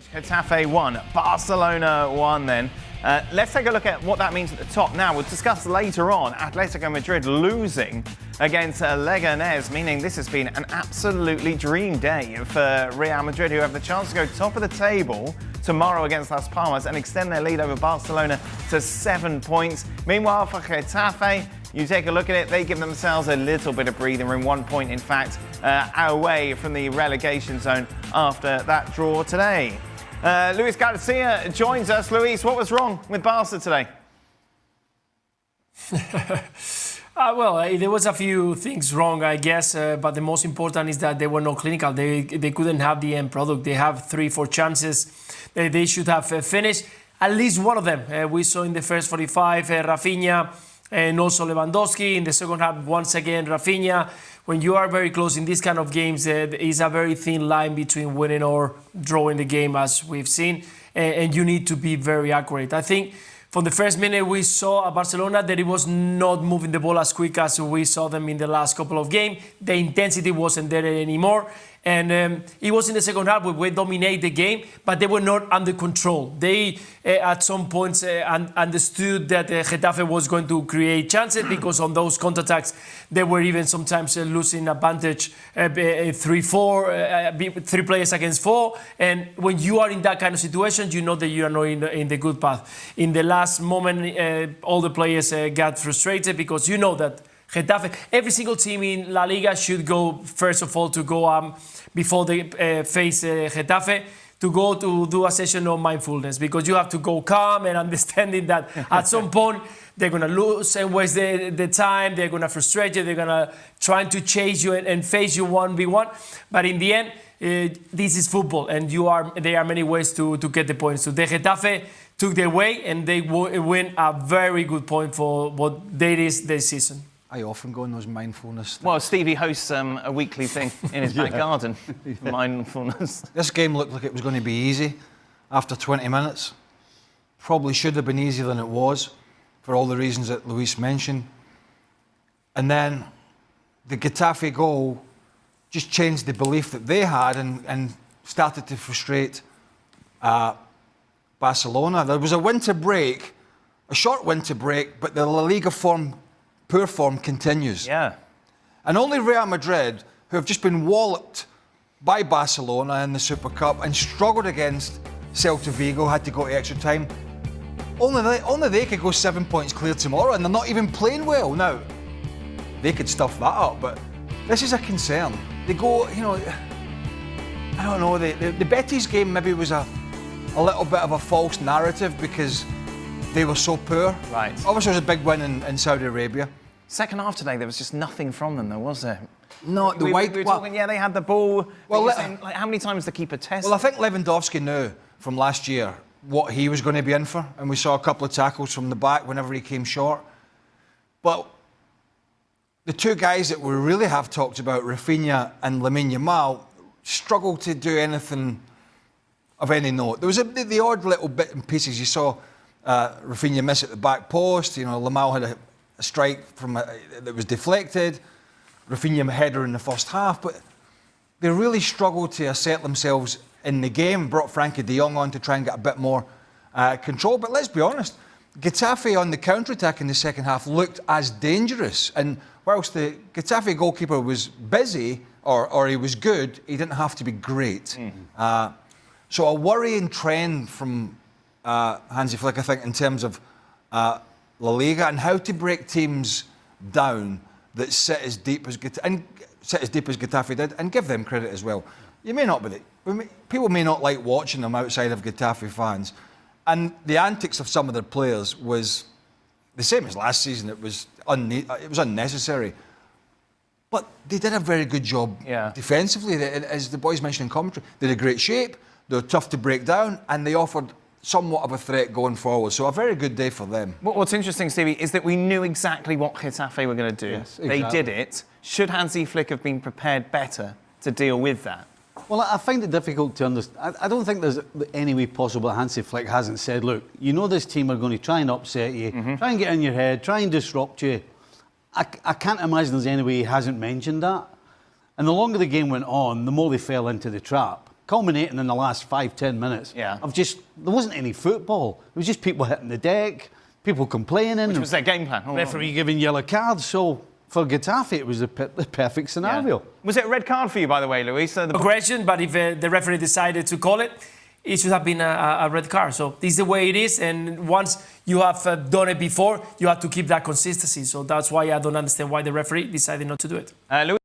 Getafe 1, Barcelona 1 then. Let's take a look at what that means at the top now. We'll discuss later on Atletico Madrid losing against Leganés, meaning this has been an absolutely dream day for Real Madrid, who have the chance to go top of the table tomorrow against Las Palmas and extend their lead over Barcelona to 7 points. Meanwhile, for Getafe, you take a look at it, they give themselves a little bit of breathing room, 1 point in fact, away from the relegation zone after that draw today. Luis Garcia joins us. Luis, what was wrong with Barca today? There was a few things wrong, I guess, but the most important is that they were not clinical. They couldn't have the end product. They have 3-4 chances. They should have finished at least one of them. We saw in the first 45, Rafinha and also Lewandowski. In the second half, once again, Rafinha. When you are very close in these kind of games, there is a very thin line between winning or drawing the game, as we've seen, and you need to be very accurate. I think from the first minute we saw at Barcelona that it was not moving the ball as quick as we saw them in the last couple of games. The intensity wasn't there anymore. And it was in the second half where we dominated the game, but they were not under control. They, at some points, understood that Getafe was going to create chances because on those counterattacks, they were even sometimes losing advantage 3-4, 3 players against 4. And when you are in that kind of situation, you know that you are not in the good path. In the last moment, all the players got frustrated because you know that Getafe, every single team in La Liga should go, first of all, to go before they face Getafe, to go to do a session of mindfulness, because you have to go calm and understanding that at some point they're going to lose and waste the time, they're going to frustrate you, they're going to try to chase you and face you 1v1. But in the end, this is football, and there are many ways to get the points. So the Getafe took their way, and they win a very good point for what they is this season. I often go on those mindfulness things. Well, Stevie hosts a weekly thing in his back garden, mindfulness. This game looked like it was going to be easy after 20 minutes. Probably should have been easier than it was, for all the reasons that Luis mentioned. And then the Getafe goal just changed the belief that they had and started to frustrate Barcelona. There was a winter break, a short winter break, but the La Liga poor form continues. Yeah. And only Real Madrid, who have just been walloped by Barcelona in the Super Cup and struggled against Celta Vigo, had to go to extra time. Only they could go 7 points clear tomorrow, and they're not even playing well. Now, they could stuff that up, but this is a concern. They go, I don't know, the Betis game maybe was a little bit of a false narrative because they were so poor. Right. Obviously, it was a big win in Saudi Arabia. Second half today, there was just nothing from them, though, was there? No, we were talking, they had the ball. Well, how many times the keeper tested? Well, I think Lewandowski knew from last year what he was going to be in for, and we saw a couple of tackles from the back whenever he came short. But the two guys that we really have talked about, Rafinha and Lamine Yamal, struggled to do anything of any note. There was the odd little bit and pieces. You saw Rafinha miss at the back post. Lamal had a strike that was deflected. Rafinha header in the first half, but they really struggled to assert themselves in the game. Brought Frankie de Jong on to try and get a bit more control. But let's be honest, Getafe on the counter-attack in the second half looked as dangerous. And whilst the Getafe goalkeeper was busy, or he was good, he didn't have to be great. So a worrying trend from Hansi Flick, I think, in terms of La Liga and how to break teams down that sit as deep as Getafe did, and give them credit as well. You may not people may not like watching them outside of Getafe fans, and the antics of some of their players was the same as last season. It was unnecessary, but they did a very good job defensively. As the boys mentioned in commentary, they're in great shape. They're tough to break down, and they offered somewhat of a threat going forward. So a very good day for them. What's interesting, Stevie, is that we knew exactly what Getafe were going to do. Yes, exactly. They did it. Should Hansi Flick have been prepared better to deal with that? Well, I find it difficult to understand. I don't think there's any way possible Hansi Flick hasn't said, look, this team are going to try and upset you, try and get in your head, try and disrupt you. I can't imagine there's any way he hasn't mentioned that. And the longer the game went on, the more they fell into the trap. culminating in the last 5-10 minutes. Yeah. There wasn't any football. It was just people hitting the deck, people complaining. Which was their game plan. Oh, referee giving yellow cards. So for Getafe, it was the perfect scenario. yeah. Was it a red card for you, by the way, Luis? Aggression, but if the referee decided to call it, it should have been a red card. So this is the way it is, and once you have done it before, you have to keep that consistency. So that's why I don't understand why the referee decided not to do it. Luis